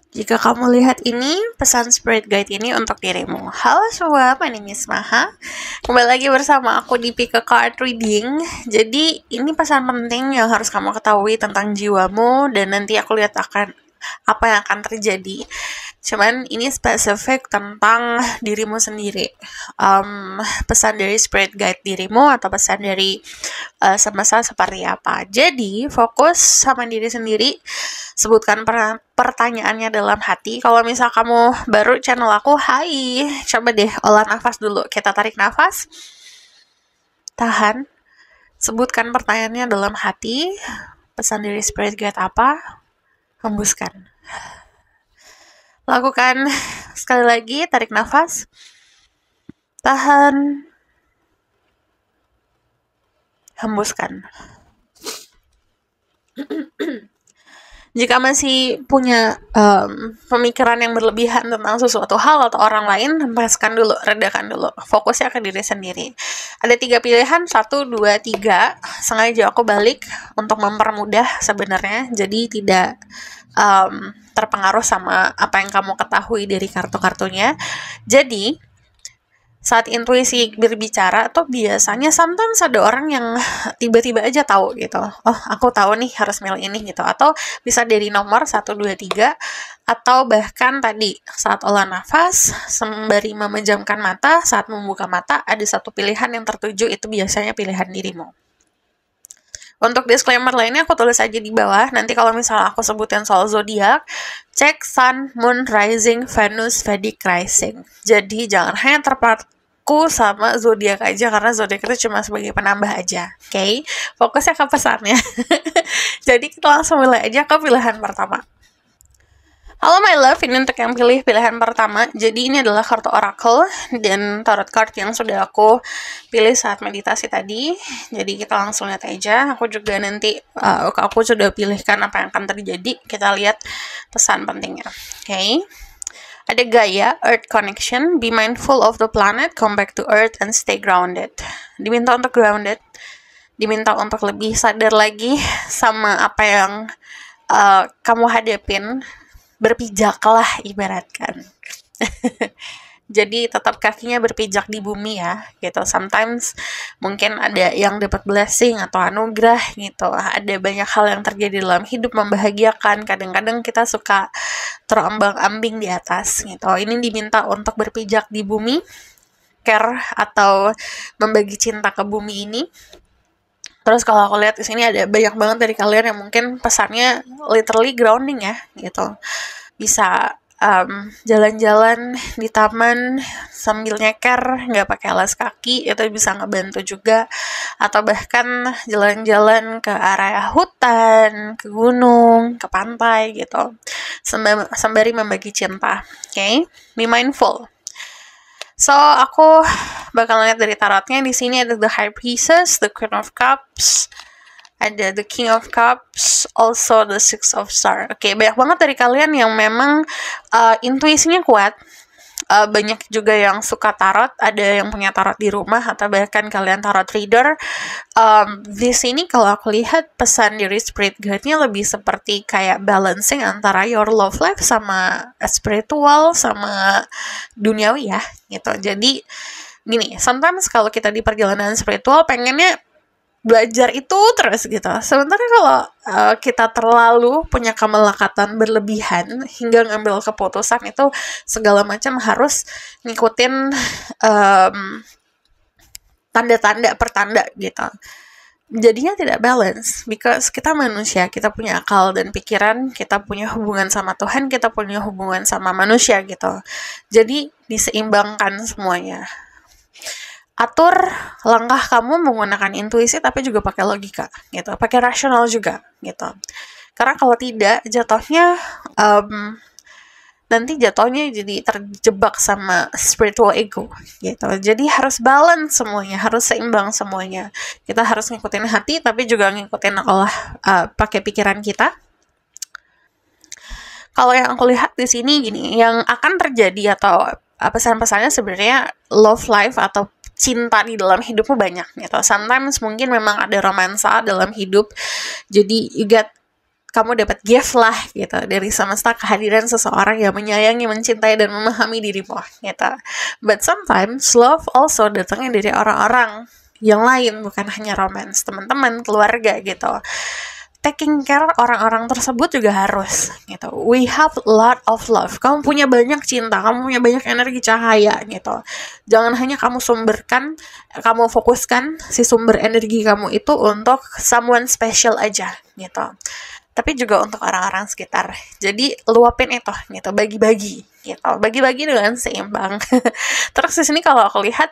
Jika kamu lihat ini, pesan spirit guide ini untuk dirimu. Halo semua, my name is Maha. Kembali lagi bersama aku di Pick a Card Reading. Jadi, ini pesan penting yang harus kamu ketahui tentang jiwamu, dan nanti aku lihat apa yang akan terjadi. Cuman ini spesifik tentang dirimu sendiri. Pesan dari spirit guide dirimu atau pesan dari semesta seperti apa. Jadi fokus sama diri sendiri. Sebutkan pertanyaannya dalam hati. Kalau misal kamu baru channel aku, hai, coba deh olah nafas dulu. Kita tarik nafas, tahan, sebutkan pertanyaannya dalam hati. Pesan dari spirit guide apa? Hembuskan. Lakukan sekali lagi, tarik nafas, tahan, hembuskan. Jika masih punya pemikiran yang berlebihan tentang sesuatu hal atau orang lain, hempaskan dulu, redakan dulu. Fokusnya ke diri sendiri. Ada 3 pilihan, 1, 2, 3. Sengaja aku balik untuk mempermudah sebenarnya, jadi tidak terpengaruh sama apa yang kamu ketahui dari kartu-kartunya. Jadi, saat intuisi berbicara tuh biasanya sometimes ada orang yang tiba-tiba aja tahu gitu. Oh, aku tahu nih harus milih ini gitu. Atau bisa dari nomor 1, 2, 3. Atau bahkan tadi saat olah nafas, sembari memejamkan mata, saat membuka mata, ada satu pilihan yang tertuju, itu biasanya pilihan dirimu. Untuk disclaimer lainnya aku tulis aja di bawah. Nanti kalau misalnya aku sebutin soal zodiak, cek Sun, Moon, Rising, Venus, Vedic Rising. Jadi jangan hanya terpaku sama zodiak aja, karena zodiak itu cuma sebagai penambah aja. Oke? Fokusnya ke pesannya. Jadi kita langsung mulai aja ke pilihan pertama. Halo my love, ini untuk yang pilih pilihan pertama. Jadi ini adalah kartu oracle dan tarot card yang sudah aku pilih saat meditasi tadi. Jadi kita langsung lihat aja. Aku juga nanti aku sudah pilihkan apa yang akan terjadi. Kita lihat pesan pentingnya. Oke. Ada Gaia, Earth Connection. Be mindful of the planet, come back to Earth and stay grounded. Diminta untuk grounded. Diminta untuk lebih sadar lagi sama apa yang kamu hadapin. Berpijaklah ibaratkan. Jadi tetap kakinya berpijak di bumi ya gitu. Sometimes mungkin ada yang dapat blessing atau anugerah gitu. Ada banyak hal yang terjadi dalam hidup membahagiakan. Kadang-kadang kita suka terombang-ambing di atas gitu. Ini diminta untuk berpijak di bumi, care atau membagi cinta ke bumi ini. Terus kalau aku lihat di sini ada banyak banget dari kalian yang mungkin pesannya literally grounding ya gitu. Bisa jalan-jalan di taman sambil nyeker, nggak pakai alas kaki, itu bisa ngebantu juga. Atau bahkan jalan-jalan ke area hutan, ke gunung, ke pantai gitu. Sembari membagi cinta. Oke? Be mindful. So, aku bakal lihat dari tarotnya. Di sini ada The High Priestess, The Queen of Cups, ada The King of Cups, also the Six of Stars. Oke, banyak banget dari kalian yang memang intuisinya kuat. Banyak juga yang suka tarot, ada yang punya tarot di rumah, atau bahkan kalian tarot reader. Di sini kalau aku lihat pesan dari spirit guide-nya lebih seperti kayak balancing antara your love life sama spiritual sama duniawi ya gitu. Jadi gini, sometimes kalau kita di perjalanan spiritual pengennya belajar itu terus gitu. Sementara kalau kita terlalu punya kemelekatan berlebihan hingga ngambil keputusan itu segala macam harus ngikutin tanda-tanda pertanda gitu. Jadinya tidak balance, because kita manusia, kita punya akal dan pikiran, kita punya hubungan sama Tuhan, kita punya hubungan sama manusia gitu. Jadi diseimbangkan semuanya. Atur langkah kamu menggunakan intuisi tapi juga pakai logika gitu, pakai rasional juga gitu. Karena kalau tidak, jatuhnya nanti jatuhnya jadi terjebak sama spiritual ego gitu. Jadi harus balance semuanya, harus seimbang semuanya. Kita harus ngikutin hati tapi juga ngikutin pakai pikiran kita. Kalau yang aku lihat di sini gini, yang akan terjadi atau pesan-pesannya sebenarnya love life atau cinta di dalam hidupmu banyak gitu. Sometimes mungkin memang ada romansa dalam hidup. Jadi you get kamu dapat gift lah gitu dari semesta, kehadiran seseorang yang menyayangi, mencintai, dan memahami dirimu gitu. But sometimes love also datangnya dari orang-orang yang lain, bukan hanya romance, teman-teman, keluarga gitu. Taking care orang-orang tersebut juga harus gitu. We have a lot of love. Kamu punya banyak cinta, kamu punya banyak energi cahaya gitu. Jangan hanya kamu sumberkan, kamu fokuskan si sumber energi kamu itu untuk someone special aja gitu, tapi juga untuk orang-orang sekitar. Jadi luapin itu gitu, bagi-bagi gitu, bagi-bagi dengan seimbang. Terus di sini kalau aku lihat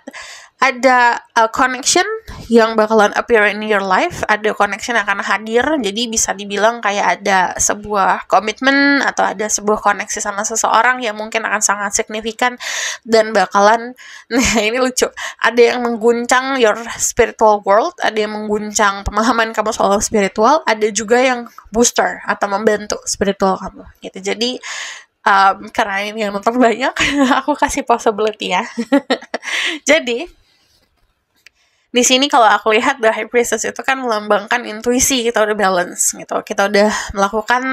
ada connection yang bakalan appear in your life, ada connection yang akan hadir. Jadi bisa dibilang kayak ada sebuah komitmen atau ada sebuah koneksi sama seseorang yang mungkin akan sangat signifikan dan bakalan, nah ini lucu, ada yang mengguncang your spiritual world, ada yang mengguncang pemahaman kamu soal spiritual, ada juga yang booster atau membantu spiritual kamu gitu. Jadi karena ini yang nonton banyak, aku kasih possibility ya. Jadi di sini kalau aku lihat The High Priestess itu kan melambangkan intuisi, kita udah balance gitu, kita udah melakukan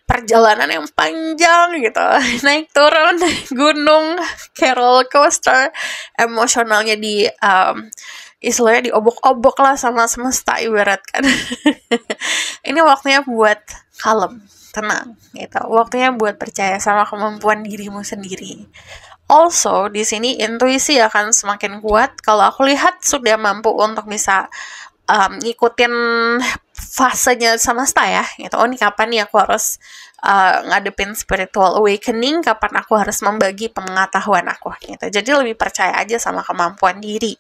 perjalanan yang panjang gitu, naik turun gunung, kayak roller coaster, emosionalnya di istilahnya diobok-obok lah sama semesta ibaratkan. Ini waktunya buat kalem, tenang gitu, waktunya buat percaya sama kemampuan dirimu sendiri. Also, di sini intuisi akan semakin kuat kalau aku lihat sudah mampu untuk bisa ngikutin fasenya semesta ya gitu. Oh, ini kapan nih aku harus ngadepin spiritual awakening, kapan aku harus membagi pengetahuan aku gitu. Jadi lebih percaya aja sama kemampuan diri.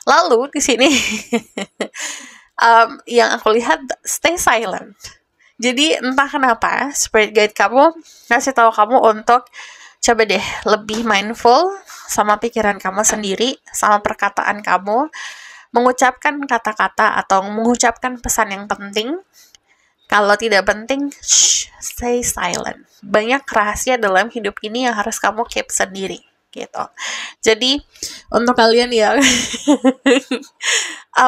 Lalu di sini yang aku lihat, stay silent. Jadi entah kenapa spirit guide kamu ngasih tahu kamu untuk coba deh lebih mindful sama pikiran kamu sendiri, sama perkataan kamu, mengucapkan kata-kata atau mengucapkan pesan yang penting. Kalau tidak penting, stay silent. Banyak rahasia dalam hidup ini yang harus kamu keep sendiri gitu. Jadi untuk kalian yang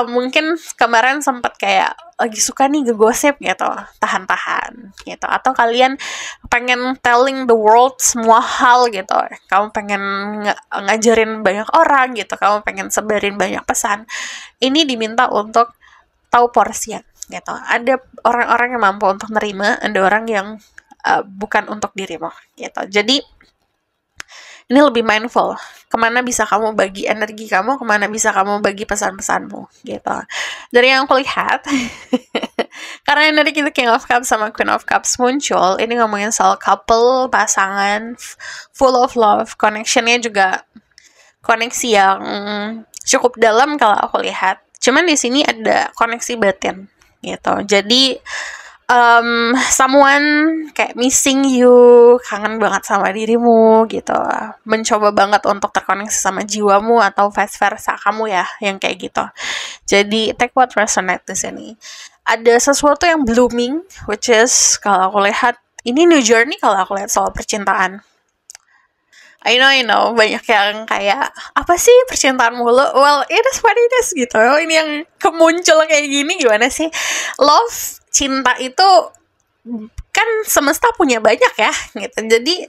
mungkin kemarin sempat kayak lagi suka nih ngegosip gitu, tahan-tahan gitu, atau kalian pengen telling the world semua hal gitu, kamu pengen ngajarin banyak orang gitu, kamu pengen sebarin banyak pesan, ini diminta untuk tahu porsinya gitu. Ada orang-orang yang mampu untuk nerima, ada orang yang bukan untuk dirimu gitu. Jadi ini lebih mindful, kemana bisa kamu bagi energi kamu, kemana bisa kamu bagi pesan-pesanmu gitu. Dari yang aku lihat, karena energi itu King of Cups sama Queen of Cups muncul, ini ngomongin soal couple, pasangan, full of love, connectionnya juga koneksi yang cukup dalam kalau aku lihat. Cuman di sini ada koneksi batin gitu. Jadi someone kayak missing you, kangen banget sama dirimu gitu, mencoba banget untuk terkoneksi sama jiwamu atau vice versa kamu ya, yang kayak gitu. Jadi take what resonate di sini. Ada sesuatu yang blooming, which is kalau aku lihat ini new journey kalau aku lihat soal percintaan. I know, banyak yang kayak, apa sih percintaan mulu? Well, it is what it is gitu. Ini yang kemuncul kayak gini, gimana sih? Love, cinta itu kan semesta punya banyak ya gitu. Jadi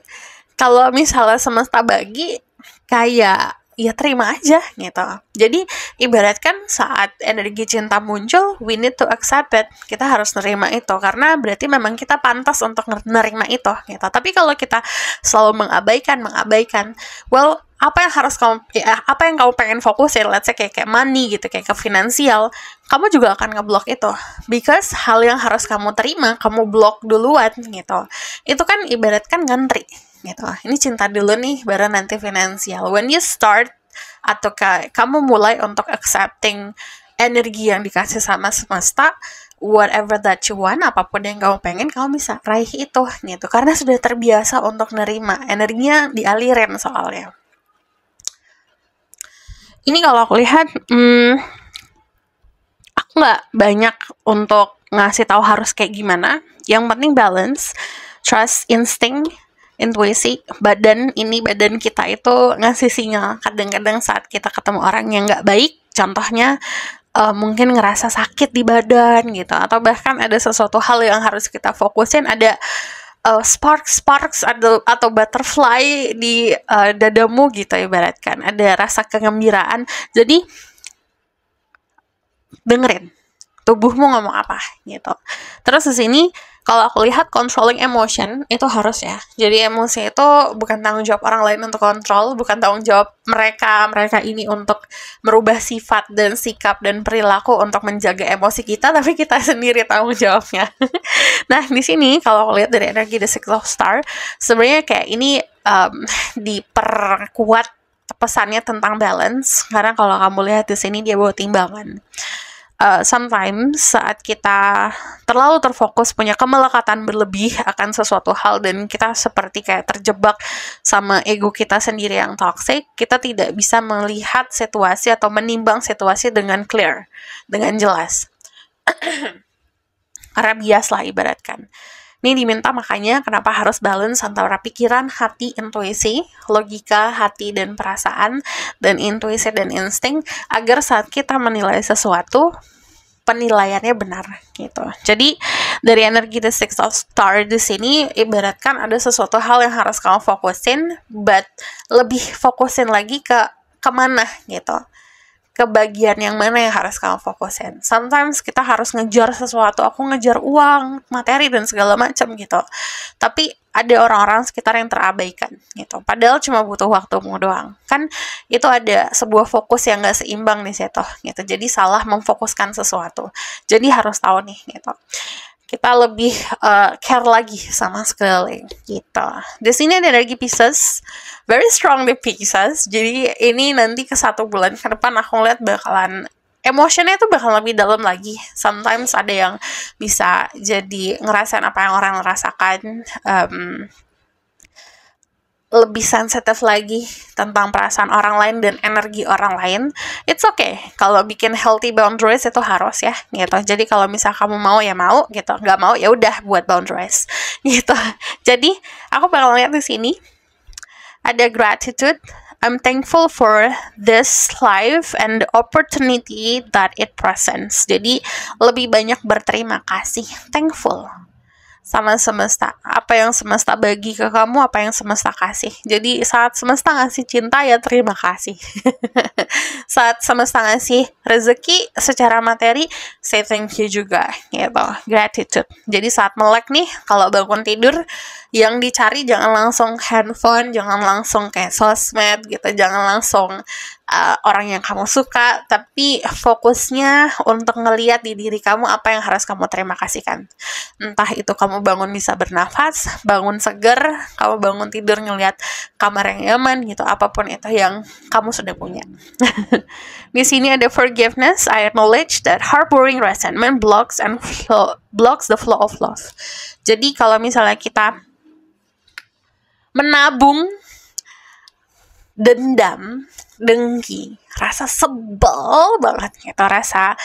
kalau misalnya semesta bagi, kayak ya terima aja gitu. Jadi ibaratkan saat energi cinta muncul, we need to accept it. Kita harus nerima itu karena berarti memang kita pantas untuk nerima itu gitu. Tapi kalau kita selalu mengabaikan, well, apa yang kamu pengen fokusin, let's say kayak money gitu, kayak ke finansial, kamu juga akan ngeblok itu, because hal yang harus kamu terima, kamu blok duluan gitu. Itu kan ibaratkan ngantri gitu. Ini cinta dulu nih, baru nanti finansial. When you start, atau kamu mulai untuk accepting energi yang dikasih sama semesta, whatever that you want, apapun yang kamu pengen, kamu bisa raih itu gitu. Karena sudah terbiasa untuk nerima, energinya dialirin soalnya. Ini kalau aku lihat, aku nggak banyak untuk ngasih tahu harus kayak gimana. Yang penting balance, trust, instinct, intuisi, badan kita itu ngasih sinyal. Kadang-kadang saat kita ketemu orang yang nggak baik, contohnya mungkin ngerasa sakit di badan gitu, atau bahkan ada sesuatu hal yang harus kita fokusin, ada sparks atau butterfly di dadamu gitu, ibaratkan ada rasa kegembiraan. Jadi dengerin tubuhmu ngomong apa gitu. Terus di sini kalau aku lihat controlling emotion itu harus ya. Jadi emosi itu bukan tanggung jawab orang lain untuk kontrol, bukan tanggung jawab mereka ini untuk merubah sifat dan sikap dan perilaku untuk menjaga emosi kita, tapi kita sendiri tanggung jawabnya. Nah, di sini kalau aku lihat dari energi The Six of Star, sebenarnya kayak ini diperkuat pesannya tentang balance, karena kalau kamu lihat di sini dia bawa timbangan. Sometimes saat kita terlalu terfokus punya kemelekatan berlebih akan sesuatu hal dan kita seperti kayak terjebak sama ego kita sendiri yang toxic, kita tidak bisa melihat situasi atau menimbang situasi dengan clear, dengan jelas. Karena bias lah ibaratkan. Ini diminta makanya kenapa harus balance antara pikiran, hati, intuisi, logika, hati, dan perasaan, dan intuisi dan insting, agar saat kita menilai sesuatu, penilaiannya benar gitu. Jadi dari energi The Six of Star di sini ibaratkan ada sesuatu hal yang harus kamu fokusin, but lebih fokusin lagi ke kemana gitu. Ke bagian yang mana yang harus kamu fokusin. Sometimes kita harus ngejar sesuatu, aku ngejar uang, materi, dan segala macam gitu. Tapi ada orang-orang sekitar yang terabaikan gitu. Padahal cuma butuh waktumu doang. Kan itu ada sebuah fokus yang gak seimbang di situ gitu. Jadi salah memfokuskan sesuatu. Jadi harus tahu nih gitu. Kita lebih care lagi sama sekeliling gitu. Di sini ada energi Pisces, very strong di Pisces. Jadi ini nanti ke 1 bulan ke depan aku lihat bakalan emotionnya itu bakal lebih dalam lagi. Sometimes ada yang bisa jadi ngerasain apa yang orang rasakan, lebih sensitif lagi tentang perasaan orang lain dan energi orang lain. It's okay kalau bikin healthy boundaries, itu harus ya gitu. Jadi kalau misal kamu mau ya mau gitu, nggak mau ya udah buat boundaries gitu. Jadi aku bakal lihat di sini ada gratitude. I'm thankful for this life and the opportunity that it presents. Jadi lebih banyak berterima kasih, thankful sama semesta. Apa yang semesta bagi ke kamu, apa yang semesta kasih. Jadi saat semesta ngasih cinta ya terima kasih. Saat semesta ngasih rezeki secara materi, say thank you juga gitu. Gratitude. Jadi saat melek nih, kalau bangun tidur, yang dicari jangan langsung handphone, jangan langsung kayak sosmed gitu, jangan langsung orang yang kamu suka, tapi fokusnya untuk ngeliat di diri kamu apa yang harus kamu terima kasihkan. Entah itu kamu bangun bisa bernafas, bangun seger, kamu bangun tidur ngeliat kamar yang nyaman gitu, apapun itu yang kamu sudah punya. Di sini ada forgiveness. I acknowledge that harboring resentment blocks the flow of love. Jadi kalau misalnya kita menabung dendam, dengki, rasa sebel banget gitu, rasa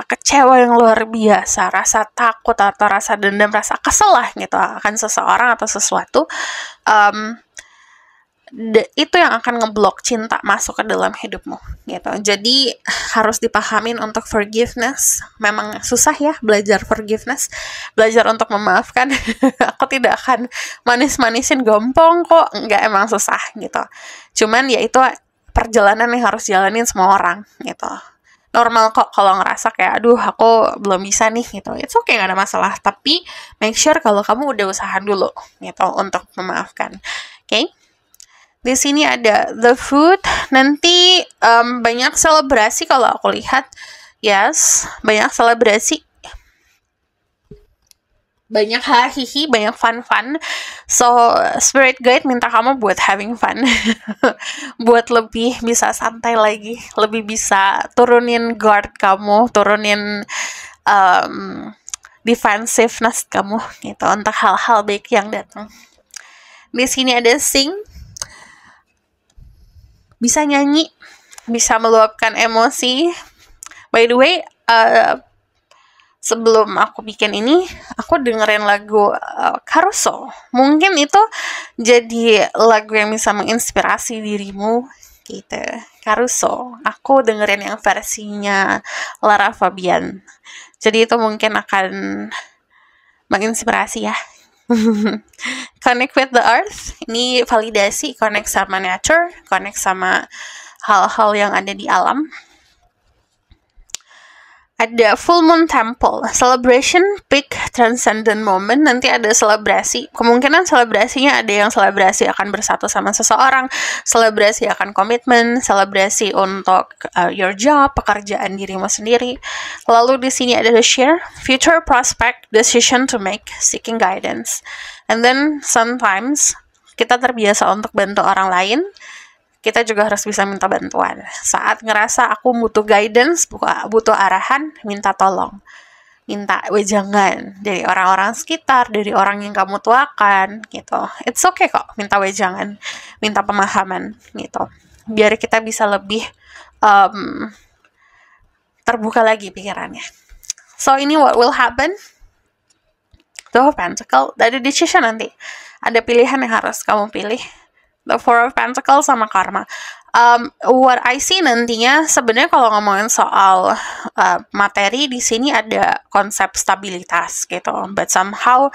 kecewa yang luar biasa, rasa takut atau rasa dendam, rasa kesel lah gitu akan seseorang atau sesuatu, itu yang akan ngeblok cinta masuk ke dalam hidupmu gitu. Jadi harus dipahamin untuk forgiveness. Memang susah ya belajar forgiveness, belajar untuk memaafkan. Aku tidak akan manis-manisin gampang kok, enggak, emang susah gitu. Cuman ya itu perjalanan yang harus jalanin semua orang gitu. Normal kok kalau ngerasa kayak aduh aku belum bisa nih gitu. It's okay, gak ada masalah. Tapi make sure kalau kamu udah usaha dulu gitu untuk memaafkan. Okay? Di sini ada the food. Nanti banyak selebrasi kalau aku lihat. Yes, banyak selebrasi. Banyak hahihi, banyak fun. So, spirit guide minta kamu buat having fun. Buat lebih bisa santai lagi. Lebih bisa turunin guard kamu, turunin defensiveness kamu gitu untuk hal-hal baik yang datang. Di sini ada sing. Bisa nyanyi, bisa meluapkan emosi. By the way, sebelum aku bikin ini, aku dengerin lagu Carousel. Mungkin itu jadi lagu yang bisa menginspirasi dirimu gitu. Caruso. Aku dengerin yang versinya Lara Fabian. Jadi itu mungkin akan menginspirasi ya. Connect with the earth. Ini validasi, connect sama nature, connect sama hal-hal yang ada di alam. Ada full moon temple, celebration, peak, transcendent moment. Nanti ada selebrasi. Kemungkinan selebrasinya ada yang selebrasi akan bersatu sama seseorang, selebrasi akan komitmen, selebrasi untuk your job, pekerjaan dirimu sendiri. Lalu di sini ada the share, future prospect, decision to make, seeking guidance. And then sometimes kita terbiasa untuk bantu orang lain. Kita juga harus bisa minta bantuan. Saat ngerasa aku butuh guidance, butuh arahan, minta tolong. Minta wejangan dari orang-orang sekitar, dari orang yang kamu tuakan, gitu. It's okay kok, minta wejangan, minta pemahaman, gitu. Biar kita bisa lebih terbuka lagi pikirannya. So, ini what will happen? Two of Pentacles, ada decision nanti. Ada pilihan yang harus kamu pilih. The Four of Pentacles sama karma. What I see nantinya sebenarnya kalau ngomongin soal materi di sini ada konsep stabilitas gitu. But somehow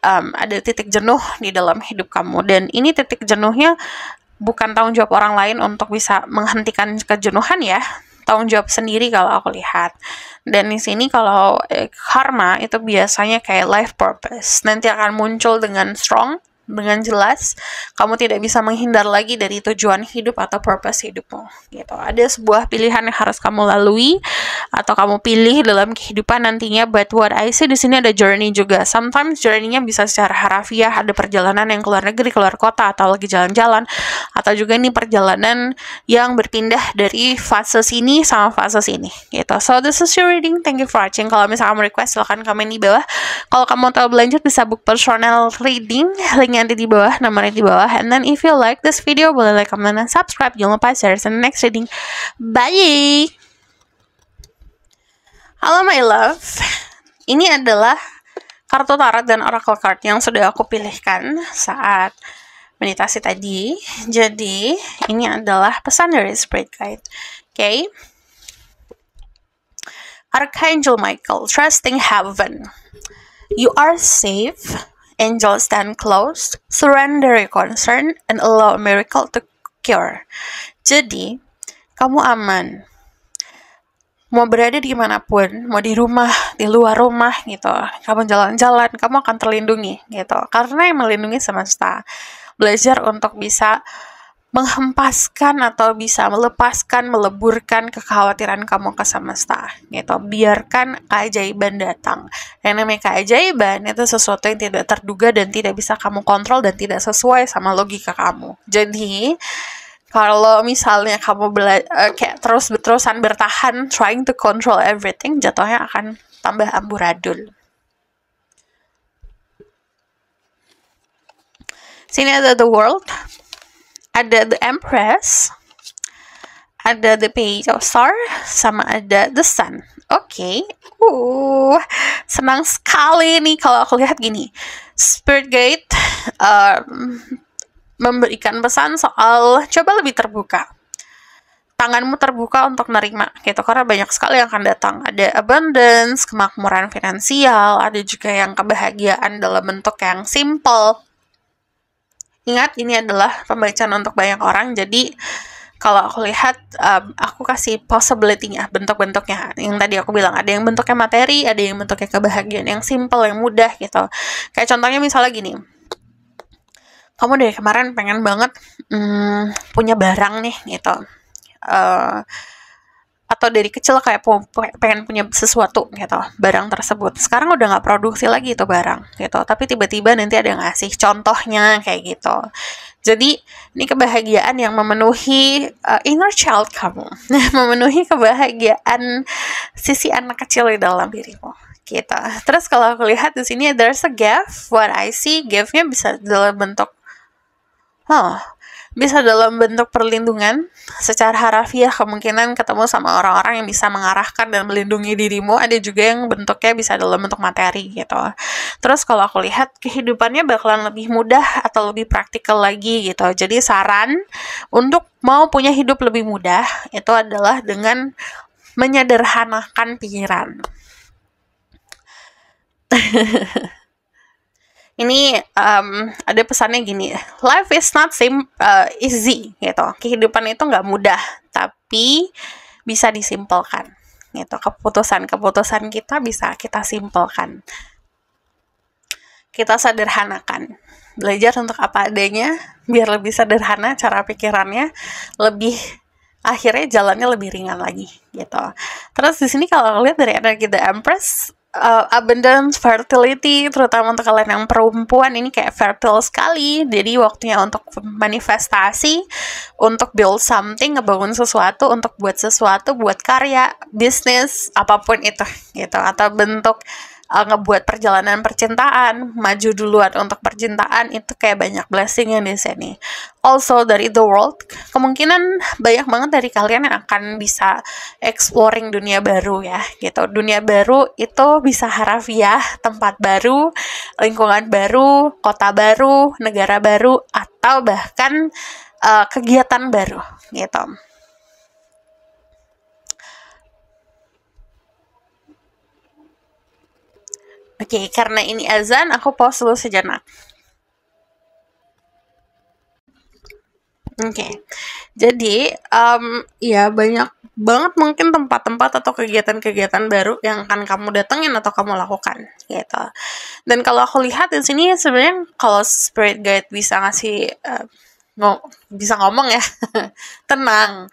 ada titik jenuh di dalam hidup kamu, dan ini titik jenuhnya bukan tanggung jawab orang lain untuk bisa menghentikan kejenuhan ya. Tanggung jawab sendiri kalau aku lihat. Dan di sini kalau karma itu biasanya kayak life purpose. Nanti akan muncul dengan strong, dengan jelas. Kamu tidak bisa menghindar lagi dari tujuan hidup atau purpose hidupmu gitu. Ada sebuah pilihan yang harus kamu lalui atau kamu pilih dalam kehidupan nantinya. But what I see di sini ada journey juga. Sometimes journey-nya bisa secara harafiah, ada perjalanan yang keluar negeri, keluar kota, atau lagi jalan-jalan, atau juga ini perjalanan yang berpindah dari fase sini sama fase sini gitu. So this is your reading. Thank you for watching. Kalau misalnya kamu request, silahkan komen di bawah. Kalau kamu tahu berlanjut, bisa book personal reading, linknya ada di bawah, nomornya di bawah. And then if you like this video, boleh like, comment, dan subscribe. Jangan lupa share in the next reading. Bye! Halo my love. Ini adalah kartu tarot dan oracle card yang sudah aku pilihkan saat meditasi tadi. Jadi, ini adalah pesan dari Spirit Guide. Okay? Archangel Michael, trusting heaven. You are safe. Angels stand close, surrender your concern, and allow a miracle to cure. Jadi, kamu aman. Mau berada dimanapun, mau di rumah, di luar rumah gitu, kamu jalan-jalan, kamu akan terlindungi gitu. Karena yang melindungi semesta. Belajar untuk bisa menghempaskan atau bisa melepaskan, meleburkan kekhawatiran kamu ke semesta gitu. Biarkan keajaiban datang. Yang namanya keajaiban itu sesuatu yang tidak terduga dan tidak bisa kamu kontrol dan tidak sesuai sama logika kamu. Jadi kalau misalnya kamu kayak terus-terusan bertahan trying to control everything, jatuhnya akan tambah amburadul. Sini ada the world, ada the Empress, ada the Page of Star, sama ada the Sun. Oke. Senang sekali nih kalau aku lihat gini. Spirit Guide memberikan pesan soal coba lebih terbuka. Tanganmu terbuka untuk nerima gitu, karena banyak sekali yang akan datang. Ada abundance, kemakmuran finansial, ada juga yang kebahagiaan dalam bentuk yang simple. Ingat, ini adalah pembacaan untuk banyak orang, jadi kalau aku lihat, aku kasih possibility-nya, bentuk-bentuknya. Yang tadi aku bilang, ada yang bentuknya materi, ada yang bentuknya kebahagiaan, yang simple, yang mudah gitu. Kayak contohnya misalnya gini, kamu dari kemarin pengen banget punya barang nih gitu. Atau dari kecil kayak pengen punya sesuatu gitu, barang tersebut. Sekarang udah nggak produksi lagi itu barang gitu, tapi tiba-tiba nanti ada yang ngasih contohnya kayak gitu. Jadi ini kebahagiaan yang memenuhi inner child kamu, memenuhi kebahagiaan sisi anak kecil di dalam dirimu gitu. Terus kalau aku lihat di sini there's a gift. What I see, gift-nya bisa dalam bentuk Bisa dalam bentuk perlindungan, secara harafiah kemungkinan ketemu sama orang-orang yang bisa mengarahkan dan melindungi dirimu. Ada juga yang bentuknya bisa dalam bentuk materi gitu. Terus kalau aku lihat kehidupannya bakalan lebih mudah atau lebih praktikal lagi gitu. Jadi saran untuk mau punya hidup lebih mudah itu adalah dengan menyederhanakan pikiran. Ini ada pesannya gini, life is not easy gitu. Kehidupan itu nggak mudah, tapi bisa disimpelkan gitu. Keputusan kita bisa kita simpelkan, kita sederhanakan. Belajar untuk apa adanya, biar lebih sederhana cara pikirannya, lebih akhirnya jalannya lebih ringan lagi gitu. Terus di sini kalau lihat dari energi The Empress, abundance, fertility, terutama untuk kalian yang perempuan ini kayak fertile sekali. Jadi waktunya untuk manifestasi, untuk build something, ngebangun sesuatu, untuk buat sesuatu, buat karya, bisnis, apapun itu gitu. Atau bentuk ngebuat perjalanan percintaan, maju duluan untuk percintaan, itu kayak banyak blessing yang di sini. Also dari the world, kemungkinan banyak banget dari kalian yang akan bisa exploring dunia baru ya gitu. Dunia baru itu bisa harafiah, tempat baru, lingkungan baru, kota baru, negara baru, atau bahkan kegiatan baru gitu. Oke, karena ini azan, aku pause dulu sejenak. Oke, jadi ya banyak banget mungkin tempat-tempat atau kegiatan-kegiatan baru yang akan kamu datengin atau kamu lakukan gitu. Dan kalau aku lihat di sini sebenarnya kalau spirit guide bisa ngasih bisa ngomong ya, tenang.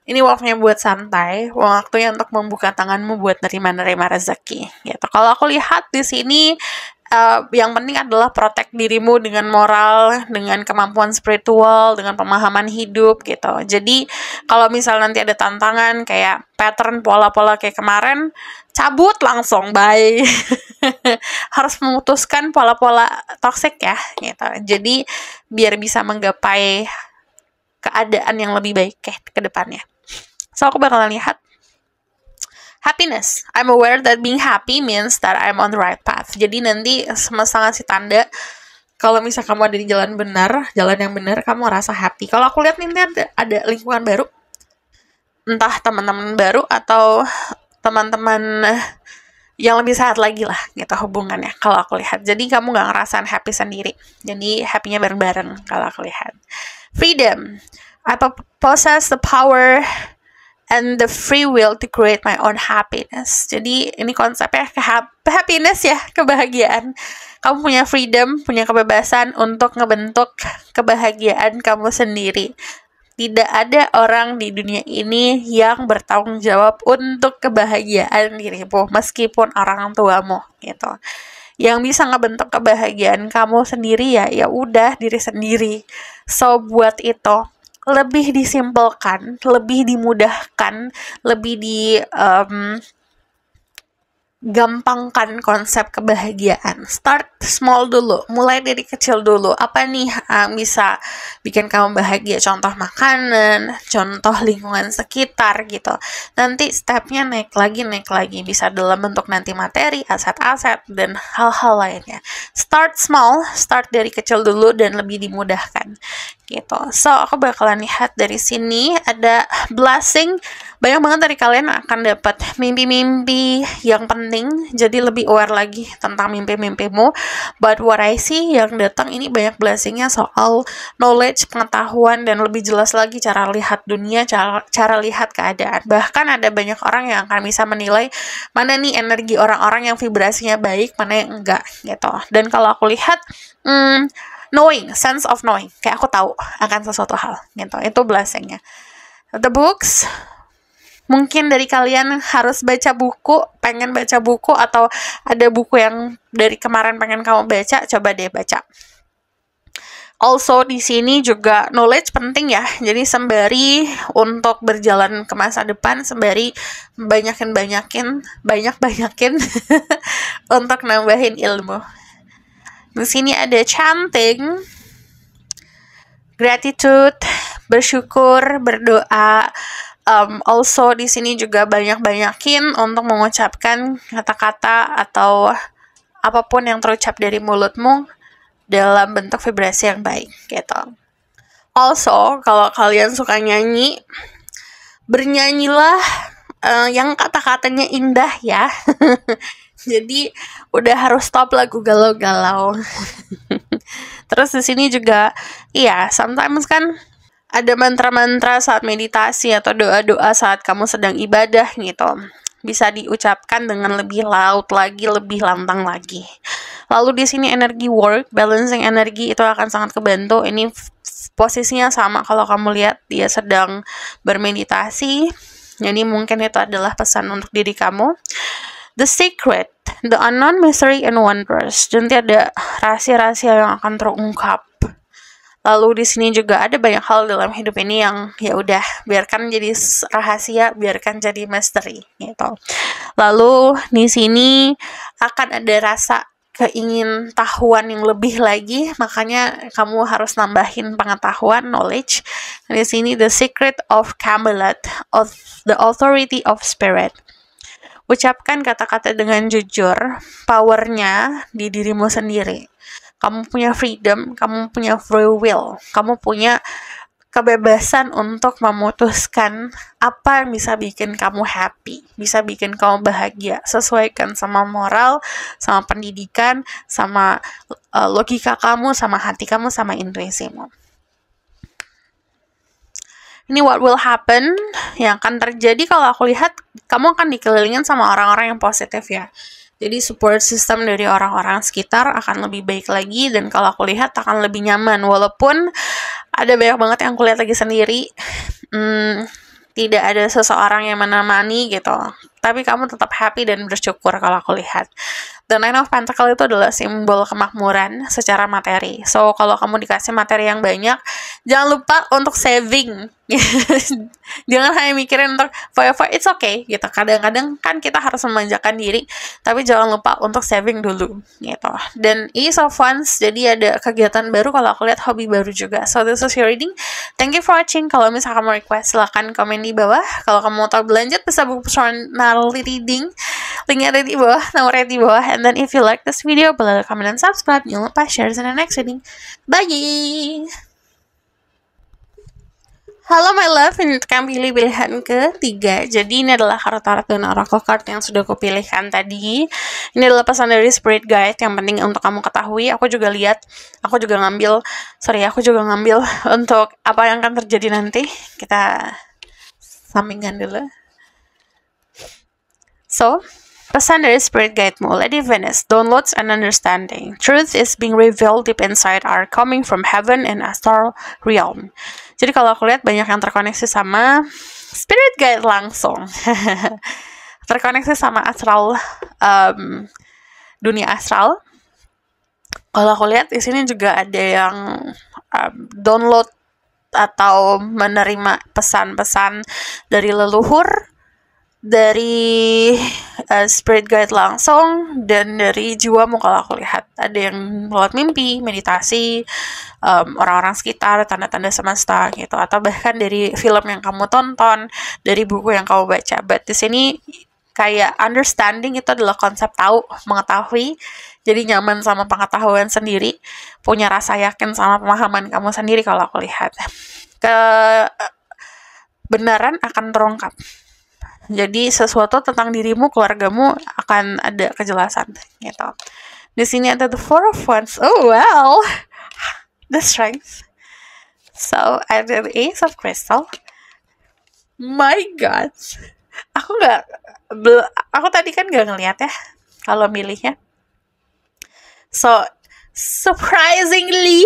Ini waktunya buat santai, waktunya untuk membuka tanganmu buat nerima rezeki gitu. Kalau aku lihat di sini yang penting adalah protect dirimu dengan moral, dengan kemampuan spiritual, dengan pemahaman hidup gitu. Jadi kalau misal nanti ada tantangan kayak pattern pola-pola kayak kemarin, cabut langsung, bye. Harus memutuskan pola-pola toxic ya gitu. Jadi biar bisa menggapai keadaan yang lebih baik ke depannya. So aku bakalan lihat happiness. I'm aware that being happy means that I'm on the right path. Jadi nanti semesta ngasih tanda kalau misal kamu ada di jalan yang benar, kamu ngerasa happy. Kalau aku lihat nanti ada lingkungan baru, entah teman-teman baru atau teman-teman yang lebih sehat lagi lah gitu hubungannya kalau aku lihat. Jadi kamu gak ngerasain happy sendiri. Jadi happy-nya bareng-bareng kalau aku lihat. Freedom. I possess the power and the free will to create my own happiness. Jadi ini konsepnya happiness ya, kebahagiaan. Kamu punya freedom, punya kebebasan untuk ngebentuk kebahagiaan kamu sendiri. Tidak ada orang di dunia ini yang bertanggung jawab untuk kebahagiaan dirimu, meskipun orang tuamu gitu. Yang bisa ngebentuk kebahagiaan kamu sendiri ya udah diri sendiri. So buat itu lebih disimpelkan, lebih dimudahkan, lebih gampangkan konsep kebahagiaan. Start small dulu, mulai dari kecil dulu. Apa nih bisa bikin kamu bahagia? Contoh makanan, contoh lingkungan sekitar gitu. Nanti stepnya naik lagi. Bisa dalam bentuk nanti materi, aset-aset, dan hal-hal lainnya. Start small, start dari kecil dulu dan lebih dimudahkan gitu. So aku bakalan lihat dari sini ada blessing. Banyak banget dari kalian akan dapat mimpi-mimpi yang penting, jadi lebih aware lagi tentang mimpi-mimpimu. But what I see yang datang ini banyak blessingnya soal knowledge, pengetahuan, dan lebih jelas lagi cara lihat dunia, cara lihat keadaan. Bahkan ada banyak orang yang akan bisa menilai mana nih energi orang-orang yang vibrasinya baik, mana yang enggak gitu. Dan kalau aku lihat knowing, sense of knowing, kayak aku tahu akan sesuatu hal gitu, itu blessingnya. The books, mungkin dari kalian harus baca buku, pengen baca buku, atau ada buku yang dari kemarin pengen kamu baca, coba deh baca. Also di sini juga knowledge penting ya. Jadi sembari untuk berjalan ke masa depan, sembari banyakin untuk nambahin ilmu. Di sini ada chanting, gratitude, bersyukur, berdoa. Also di sini juga banyak-banyakin untuk mengucapkan kata-kata atau apapun yang terucap dari mulutmu dalam bentuk vibrasi yang baik gitu. Also, kalau kalian suka nyanyi, bernyanyilah yang kata-katanya indah ya. Jadi udah harus stop lagu galau-galau. Terus di sini juga, iya, sometimes kan ada mantra-mantra saat meditasi atau doa-doa saat kamu sedang ibadah gitu. Bisa diucapkan dengan lebih loud lagi, lebih lantang lagi. Lalu di sini energi work, balancing energi itu akan sangat kebantu. Ini posisinya sama kalau kamu lihat dia sedang bermeditasi. Jadi mungkin itu adalah pesan untuk diri kamu. The secret, the unknown mystery and wonders. Nanti ada rahasia-rahasia yang akan terungkap. Lalu di sini juga ada banyak hal dalam hidup ini yang ya udah biarkan jadi rahasia, biarkan jadi misteri gitu. Lalu di sini akan ada rasa keingin tahuan yang lebih lagi, makanya kamu harus nambahin pengetahuan, knowledge. Di sini the secret of Camelot, of the authority of spirit. Ucapkan kata-kata dengan jujur, powernya di dirimu sendiri. Kamu punya freedom, kamu punya free will, kamu punya kebebasan untuk memutuskan apa yang bisa bikin kamu happy, bisa bikin kamu bahagia, sesuaikan sama moral, sama pendidikan, sama logika kamu, sama hati kamu, sama intuisimu. Ini what will happen, yang akan terjadi kalau aku lihat, kamu akan dikelilingin sama orang-orang yang positif ya. Jadi support system dari orang-orang sekitar akan lebih baik lagi, dan kalau aku lihat akan lebih nyaman. Walaupun ada banyak banget yang aku lihat lagi sendiri, tidak ada seseorang yang menemani gitu. Tapi kamu tetap happy dan bersyukur kalau aku lihat. The Nine of Pentacles itu adalah simbol kemakmuran secara materi. So, kalau kamu dikasih materi yang banyak, jangan lupa untuk saving. Jangan hanya mikirin untuk foya-foya, it's okay gitu. Kadang-kadang kan kita harus memanjakan diri, tapi jangan lupa untuk saving dulu gitu. Dan Ace of Wands, jadi ada kegiatan baru, kalau aku lihat hobi baru juga. So, this is your reading. Thank you for watching. Kalau misalkan kamu request, silahkan komen di bawah. Kalau kamu mau tahu berlanjut, bisa buku personal reading. Linknya ada di bawah, nomornya di bawah. And then if you like this video, boleh comment dan subscribe. Jangan lupa share in the next reading. Bye! Halo my love, ini akan pilih pilihan ketiga. Jadi ini adalah kartu tarot dan oracle card yang sudah aku pilihkan tadi. Ini adalah pesan dari spirit guide yang penting untuk kamu ketahui. Aku juga ngambil untuk apa yang akan terjadi nanti. Kita sampingkan dulu. So, pesan dari spirit guide-mu, Lady Venus, downloads and understanding. Truth is being revealed deep inside are coming from heaven and astral realm. Jadi kalau aku lihat banyak yang terkoneksi sama spirit guide langsung. Terkoneksi sama astral, dunia astral. Kalau aku lihat di sini juga ada yang download atau menerima pesan-pesan dari leluhur, dari spirit guide langsung, dan dari jiwamu. Kalau aku lihat ada yang lewat mimpi, meditasi, orang-orang sekitar, tanda-tanda semesta gitu, atau bahkan dari film yang kamu tonton, dari buku yang kamu baca. But di sini kayak understanding itu adalah konsep tahu, mengetahui, jadi nyaman sama pengetahuan sendiri, punya rasa yakin sama pemahaman kamu sendiri. Kalau aku lihat kebenaran akan terungkap. Jadi sesuatu tentang dirimu, keluargamu akan ada kejelasan gitu. Di sini ada the Four of Wands. Oh wow, the Strength. So ada the Ace of Crystal. My God, aku tadi kan gak ngeliat ya kalau milihnya. So surprisingly,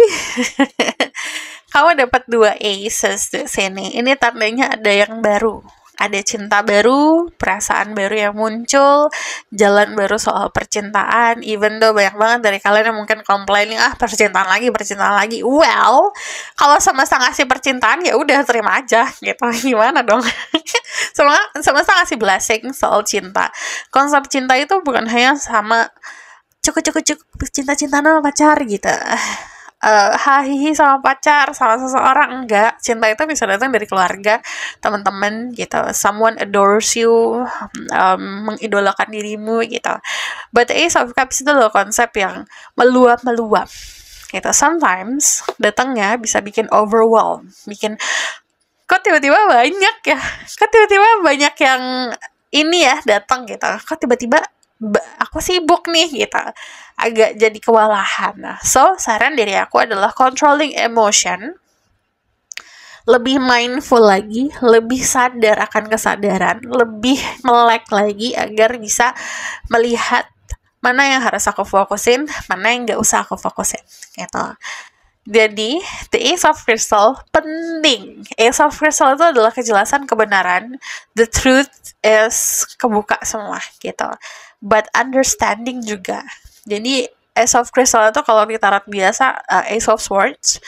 kamu dapat 2 aces di sini. Ini tandanya ada yang baru. Ada cinta baru, perasaan baru yang muncul, jalan baru soal percintaan. Even though banyak banget dari kalian yang mungkin complaining, percintaan lagi. Well, kalau semesta ngasih percintaan ya udah terima aja gitu. Gimana dong? Semesta ngasih blessing soal cinta. Konsep cinta itu bukan hanya sama cukup cinta-cintaan sama pacar gitu. hahihi sama pacar, sama seseorang. Enggak, cinta itu bisa datang dari keluarga, teman-teman gitu, someone adores you, mengidolakan dirimu gitu. But Ace of Cups itu loh konsep yang meluap-meluap gitu. Sometimes datangnya bisa bikin overwhelm, bikin kok tiba-tiba banyak ya, kok tiba-tiba banyak yang ini ya datang gitu, kok tiba-tiba aku sibuk nih gitu, agak jadi kewalahan. Nah, so saran dari aku adalah controlling emotion, lebih mindful lagi, lebih sadar akan kesadaran, lebih melek lagi agar bisa melihat mana yang harus aku fokusin, mana yang nggak usah aku fokusin gitu. Jadi, the Ace of Crystal penting. Ace of Crystal itu adalah kejelasan kebenaran. The truth is kebuka semua gitu. But understanding juga. Jadi, Ace of Crystal itu kalau di tarot biasa, Ace of Swords.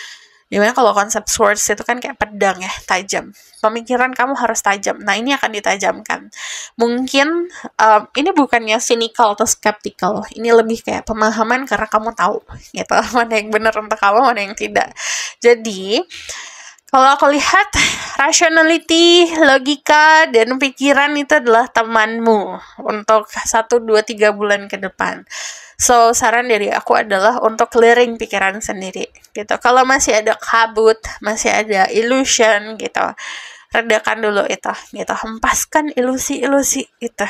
Dimana kalau konsep swords itu kan kayak pedang ya, tajam. Pemikiran kamu harus tajam. Nah, ini akan ditajamkan. Mungkin ini bukannya cynical atau skeptical. Ini lebih kayak pemahaman karena kamu tahu gitu, mana yang benar untuk kamu, mana yang tidak. Jadi, kalau aku lihat, rationality, logika, dan pikiran itu adalah temanmu untuk 1, 2, 3 bulan ke depan. So, saran dari aku adalah untuk clearing pikiran sendiri gitu. Kalau masih ada kabut, masih ada illusion gitu, redakan dulu itu gitu. Hempaskan ilusi-ilusi itu.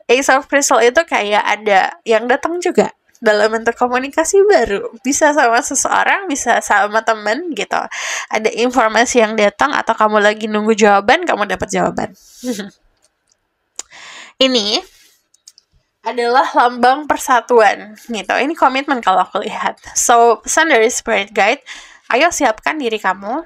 Ace of Crystal itu kayak ada yang datang juga dalam bentuk komunikasi baru, bisa sama seseorang, bisa sama temen gitu. Ada informasi yang datang atau kamu lagi nunggu jawaban, kamu dapat jawaban. Ini adalah lambang persatuan gitu. Ini komitmen kalau aku lihat. So, pesan dari Spirit Guide, ayo siapkan diri kamu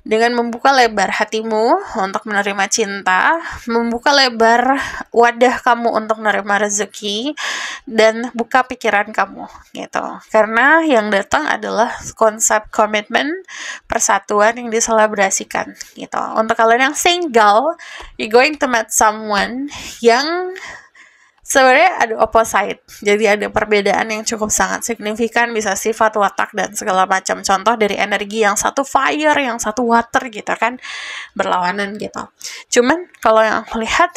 dengan membuka lebar hatimu untuk menerima cinta, membuka lebar wadah kamu untuk menerima rezeki, dan buka pikiran kamu gitu. Karena yang datang adalah konsep komitmen, persatuan yang diselebrasikan gitu. Untuk kalian yang single, you're going to meet someone yang sebenarnya ada opposite, jadi ada perbedaan yang cukup sangat signifikan, bisa sifat, watak, dan segala macam. Contoh dari energi yang satu fire, yang satu water gitu kan, berlawanan gitu. Cuman kalau yang aku lihat,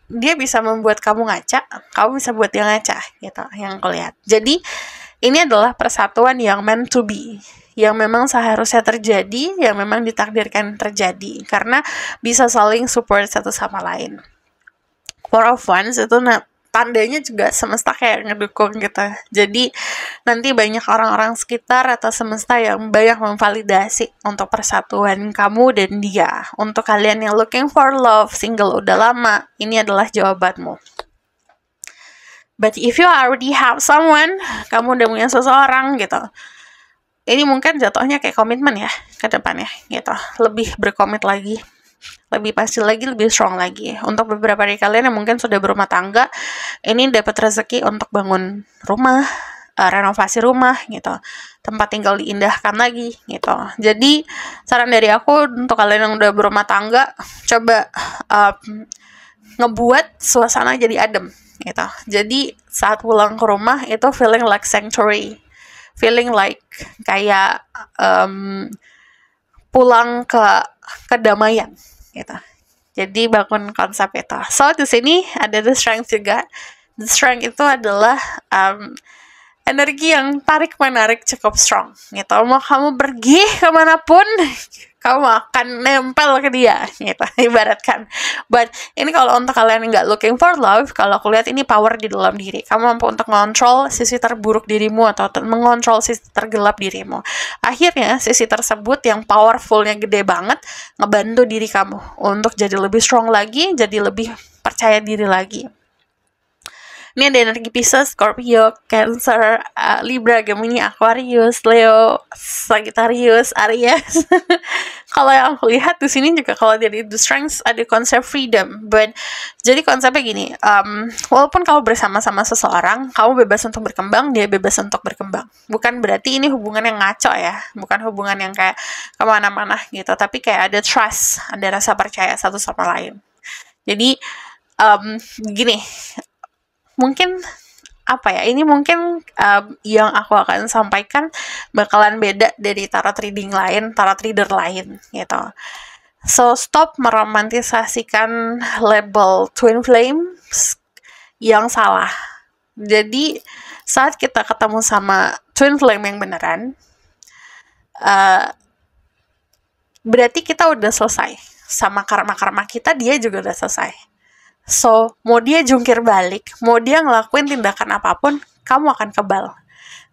dia bisa membuat kamu ngaca, kamu bisa buat dia ngaca gitu, yang aku lihat. Jadi ini adalah persatuan yang meant to be, yang memang seharusnya terjadi, yang memang ditakdirkan terjadi, karena bisa saling support satu sama lain. Four of Wands itu tandanya juga semesta kayak ngedukung gitu. Jadi nanti banyak orang-orang sekitar atau semesta yang banyak memvalidasi untuk persatuan kamu dan dia. Untuk kalian yang looking for love, single udah lama, ini adalah jawabanmu. But if you already have someone, kamu udah punya seseorang gitu, ini mungkin jatuhnya kayak komitmen ya ke depannya gitu. Lebih berkomit lagi, lebih pasti lagi, lebih strong lagi. Untuk beberapa dari kalian yang mungkin sudah berumah tangga, ini dapat rezeki untuk bangun rumah, renovasi rumah gitu, tempat tinggal diindahkan lagi gitu. Jadi saran dari aku untuk kalian yang udah berumah tangga, coba ngebuat suasana jadi adem gitu. Jadi saat pulang ke rumah itu feeling like sanctuary, feeling like kayak pulang ke kedamaian gitu. Jadi bangun konsep itu. So di sini ada the strength juga. The strength itu adalah energi yang tarik menarik cukup strong gitu. Mau kamu pergi kemanapun, kamu akan nempel ke dia gitu, ibaratkan. But ini kalau untuk kalian yang nggak looking for love, kalau aku lihat ini power di dalam diri. Kamu mampu untuk mengontrol sisi terburuk dirimu atau mengontrol sisi tergelap dirimu. Akhirnya sisi tersebut yang powerfulnya gede banget ngebantu diri kamu untuk jadi lebih strong lagi, jadi lebih percaya diri lagi. Ini ada energi Pisces, Scorpio, Cancer, Libra, Gemini, Aquarius, Leo, Sagittarius, Aries. Kalau yang aku lihat di sini juga kalau dari The Strength ada konsep freedom. But jadi konsepnya gini, walaupun kamu bersama-sama seseorang, kamu bebas untuk berkembang, dia bebas untuk berkembang. Bukan berarti ini hubungan yang ngaco ya, bukan hubungan yang kayak kemana-mana gitu. Tapi kayak ada trust, ada rasa percaya satu sama lain. Jadi gini. Mungkin apa ya, ini mungkin yang aku akan sampaikan bakalan beda dari tarot reader lain gitu. So stop meromantisasikan label twin flames yang salah. Jadi saat kita ketemu sama twin flame yang beneran, berarti kita udah selesai sama karma-karma kita, dia juga udah selesai. So, mau dia jungkir balik, mau dia ngelakuin tindakan apapun, kamu akan kebal.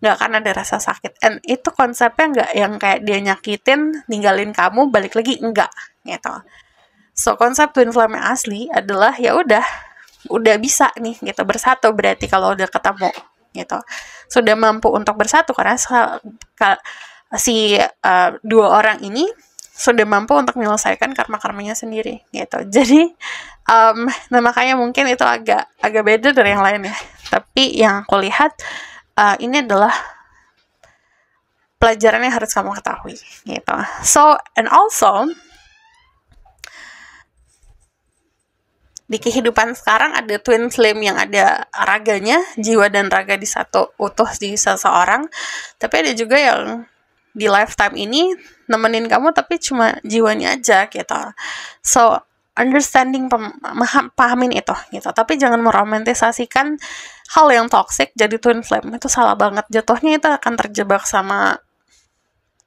Nggak akan ada rasa sakit. And itu konsepnya nggak yang kayak dia nyakitin, ninggalin kamu, balik lagi, enggak. Gitu. So, konsep twin flame yang asli adalah, ya udah bisa nih, gitu, bersatu berarti kalau udah ketemu. Gitu. Sudah mampu untuk bersatu, karena si dua orang ini sudah mampu untuk menyelesaikan karma-karmanya sendiri gitu. Jadi nah makanya mungkin itu agak beda dari yang lain ya. Tapi yang aku lihat ini adalah pelajaran yang harus kamu ketahui gitu. So and also di kehidupan sekarang ada twin flame yang ada raganya, jiwa dan raga di satu utuh di seseorang. Tapi ada juga yang di lifetime ini nemenin kamu tapi cuma jiwanya aja gitu. So understanding, pahamin itu gitu. Tapi jangan meromantisasikan hal yang toxic jadi twin flame, itu salah banget. Jatuhnya itu akan terjebak sama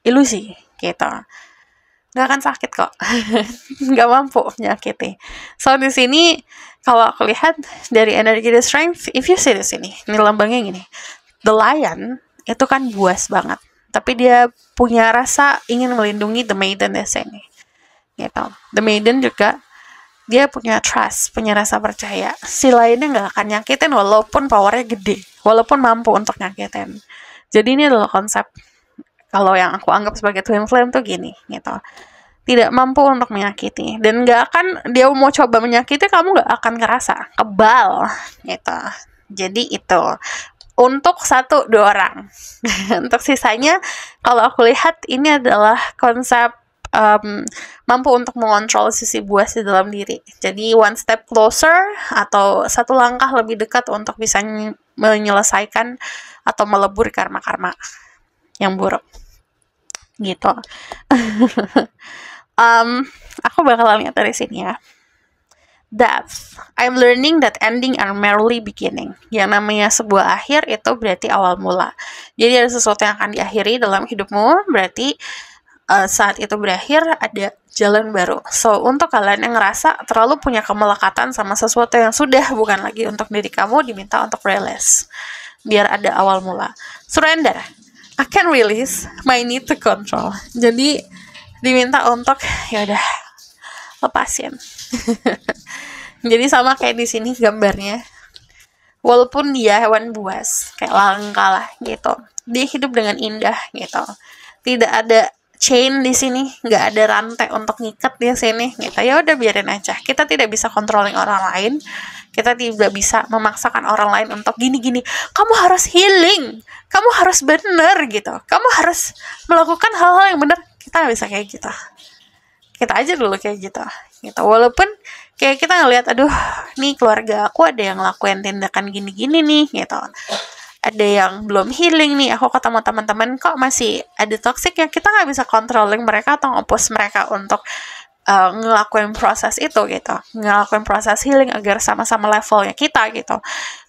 ilusi gitu. Nggak akan sakit kok. Nggak mampu menyakiti. So di sini kalau aku lihat dari energi the strength, if you see di sini, ini lambangnya gini, the lion itu kan buas banget, tapi dia punya rasa ingin melindungi the maiden di sini gitu. The maiden juga dia punya trust, punya rasa percaya si lainnya nggak akan nyakitin walaupun powernya gede, walaupun mampu untuk nyakitin. Jadi ini adalah konsep kalau yang aku anggap sebagai twin flame tuh gini gitu, tidak mampu untuk menyakiti, dan nggak akan, dia mau coba menyakiti kamu nggak akan ngerasa, kebal gitu. Jadi itu untuk 1-2 orang. Untuk sisanya, kalau aku lihat ini adalah konsep mampu untuk mengontrol sisi buas di dalam diri. Jadi one step closer atau 1 langkah lebih dekat untuk bisa menyelesaikan atau melebur karma-karma yang buruk. Gitu. Aku bakal lihat dari sini ya. Death. I'm learning that ending are merely beginning. Yang namanya sebuah akhir itu berarti awal mula. Jadi ada sesuatu yang akan diakhiri dalam hidupmu, berarti saat itu berakhir ada jalan baru. So untuk kalian yang ngerasa terlalu punya kemelekatan sama sesuatu yang sudah bukan lagi untuk diri kamu, diminta untuk release biar ada awal mula. Surrender. I can release my need to control. Jadi diminta untuk ya udah lepasin. Jadi sama kayak di sini gambarnya. Walaupun dia hewan buas, kayak langka lah gitu, dia hidup dengan indah gitu. Tidak ada chain di sini, nggak ada rantai untuk ngikat di sini gitu. Ya udah biarin aja. Kita tidak bisa controlling orang lain. Kita tidak bisa memaksakan orang lain untuk gini-gini. Kamu harus healing. Kamu harus benar gitu. Kamu harus melakukan hal-hal yang benar. Kita nggak bisa kayak gitu. Kita aja dulu kayak gitu. Walaupun kayak kita ngelihat, aduh, nih keluarga aku ada yang ngelakuin tindakan gini-gini nih gitu. Ada yang belum healing nih, aku ketemu teman-teman kok masih ada toxic, yang kita nggak bisa controlling mereka atau ngopus mereka untuk ngelakuin proses itu gitu, ngelakuin proses healing agar sama-sama levelnya kita gitu.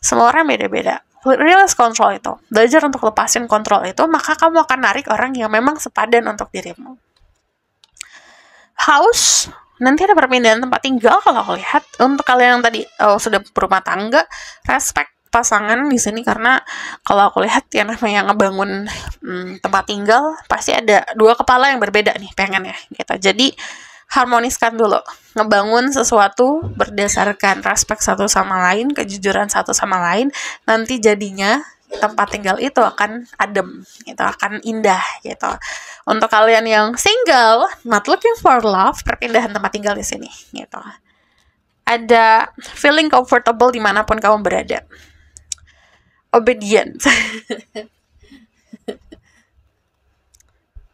Semua orang beda-beda. Release control itu, belajar untuk lepasin kontrol itu, maka kamu akan narik orang yang memang sepadan untuk dirimu. House, nanti ada perpindahan tempat tinggal kalau aku lihat. Untuk kalian yang tadi sudah berumah tangga, respect pasangan di sini, karena kalau aku lihat yang namanya ngebangun tempat tinggal pasti ada 2 kepala yang berbeda nih pengennya gitu. Jadi harmoniskan dulu, ngebangun sesuatu berdasarkan respect satu sama lain, kejujuran satu sama lain, nanti jadinya tempat tinggal itu akan adem gitu, akan indah gitu. Untuk kalian yang single, not looking for love, perpindahan tempat tinggal di sini gitu. Ada feeling comfortable dimanapun kamu berada. Obedient.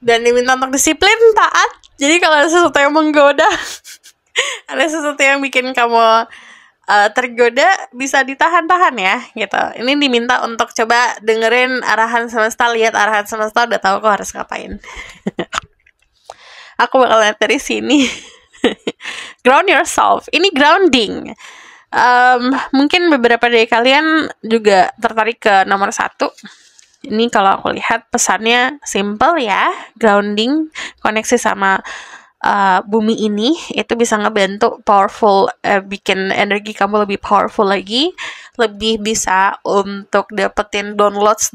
Dan diminta untuk disiplin, taat. Jadi kalau ada sesuatu yang menggoda, ada sesuatu yang bikin kamu tergoda bisa ditahan-tahan ya gitu. Ini diminta untuk coba dengerin arahan semesta, lihat arahan semesta, udah tahu kok harus ngapain. Aku bakal lihat dari sini. Ground yourself. Ini grounding. Mungkin beberapa dari kalian juga tertarik ke nomor 1. Ini kalau aku lihat pesannya simple ya. Grounding, koneksi sama bumi ini itu bisa ngebantu powerful, bikin energi kamu lebih powerful lagi, lebih bisa untuk dapetin downloads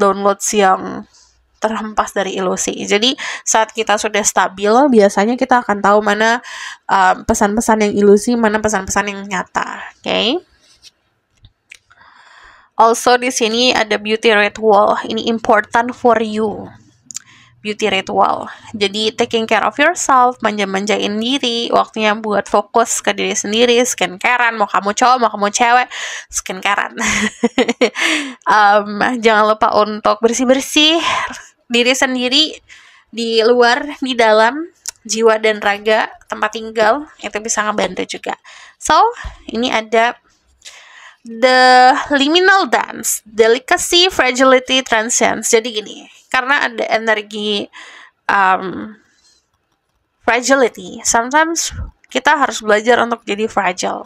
yang terhempas dari ilusi. Jadi saat kita sudah stabil, biasanya kita akan tahu mana pesan-pesan yang ilusi, mana pesan-pesan yang nyata. Okay? Also di sini ada beauty ritual. Ini important for you. Beauty ritual. Jadi taking care of yourself, manja-manjain diri, waktunya buat fokus ke diri sendiri, skincarean, mau kamu cowok, mau kamu cewek, skincarean. Jangan lupa untuk bersih-bersih diri sendiri, di luar, di dalam, jiwa dan raga, tempat tinggal, itu bisa ngebantu juga. So, ini ada the liminal dance, delicacy, fragility, transcends. Jadi gini, karena ada energi fragility, sometimes kita harus belajar untuk jadi fragile,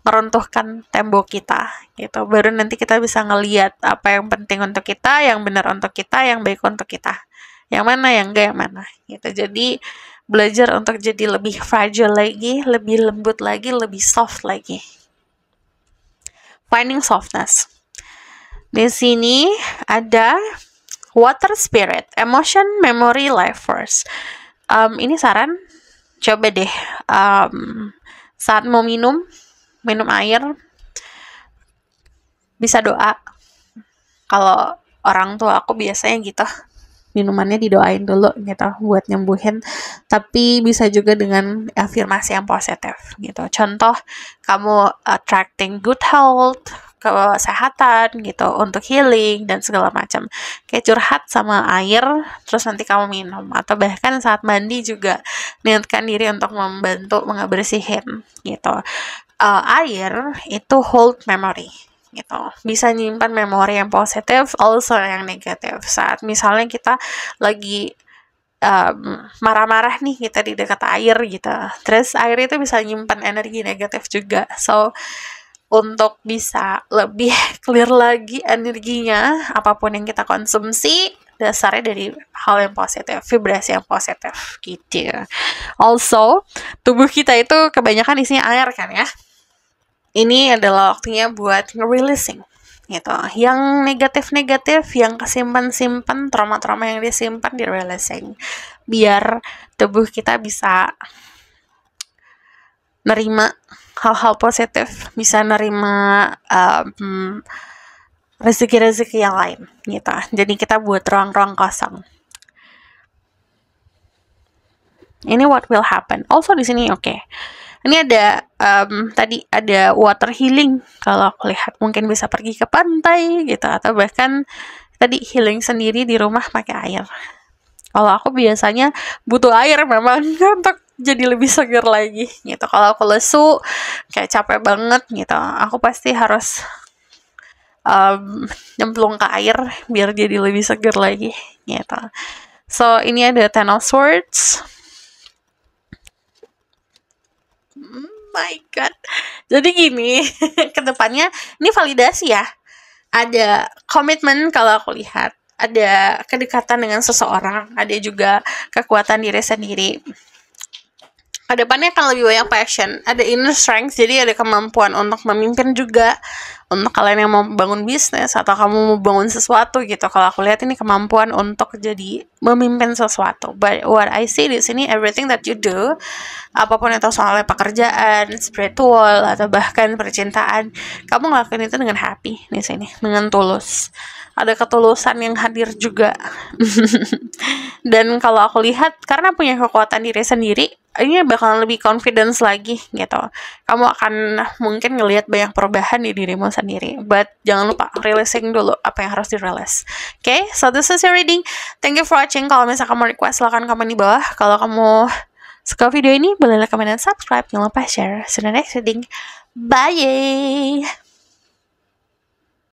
meruntuhkan tembok kita gitu, baru nanti kita bisa ngelihat apa yang penting untuk kita, yang benar untuk kita, yang baik untuk kita, yang mana yang enggak, yang mana gitu. Jadi belajar untuk jadi lebih fragile lagi, lebih lembut lagi, lebih soft lagi. Finding softness. Di sini ada water spirit, emotion, memory, life force. Ini saran, coba deh saat mau minum air, bisa doa. Kalau orang tua aku biasanya gitu, minumannya didoain dulu gitu buat nyembuhin. Tapi bisa juga dengan afirmasi yang positif gitu. Contoh, kamu attracting good health, kesehatan gitu, untuk healing dan segala macam. Kayak curhat sama air, terus nanti kamu minum. Atau bahkan saat mandi juga niatkan diri untuk membantu ngebersihin gitu. Air itu hold memory gitu, bisa nyimpan memori yang positif, also yang negatif. Saat misalnya kita lagi marah-marah nih, kita di dekat air gitu, terus air itu bisa nyimpan energi negatif juga. So untuk bisa lebih clear lagi energinya, apapun yang kita konsumsi dasarnya dari hal yang positif, vibrasi yang positif gitu. Also tubuh kita itu kebanyakan isinya air kan ya. Ini adalah waktunya buat nge-releasing gitu. Yang negatif-negatif, yang kesimpan-simpan, trauma-trauma yang disimpan, di-releasing. Biar tubuh kita bisa nerima hal-hal positif, bisa nerima rezeki-rezeki yang lain gitu. Jadi kita buat ruang-ruang kosong. Ini what will happen. Also di sini oke. Ini ada tadi ada water healing. Kalau aku lihat mungkin bisa pergi ke pantai gitu, atau bahkan tadi healing sendiri di rumah pakai air. Kalau aku biasanya butuh air memang untuk jadi lebih segar lagi gitu. Kalau aku lesu, kayak capek banget gitu, aku pasti harus nyemplung ke air biar jadi lebih segar lagi gitu. So ini ada Ten of Swords. My God. Jadi gini, kedepannya ini validasi ya. Ada komitmen kalau aku lihat, ada kedekatan dengan seseorang, ada juga kekuatan diri sendiri. Kedepannya akan lebih banyak passion, ada inner strength, jadi ada kemampuan untuk memimpin juga. Untuk kalian yang mau bangun bisnis atau kamu mau bangun sesuatu gitu, kalau aku lihat ini kemampuan untuk jadi memimpin sesuatu. But what I see di sini, everything that you do, apapun itu soalnya pekerjaan, spiritual, atau bahkan percintaan, kamu ngelakuin itu dengan happy di sini, dengan tulus. Ada ketulusan yang hadir juga. Dan kalau aku lihat, karena punya kekuatan diri sendiri, ini bakalan lebih confidence lagi gitu. Kamu akan mungkin ngelihat banyak perubahan di dirimu sendiri. But jangan lupa releasing dulu apa yang harus di-release. Okay, so this is your reading. Thank you for watching. Kalau misalkan kamu request, silahkan komen di bawah. Kalau kamu Suka video ini, boleh like, comment, dan subscribe. Jangan lupa share. See you in the next reading. Bye!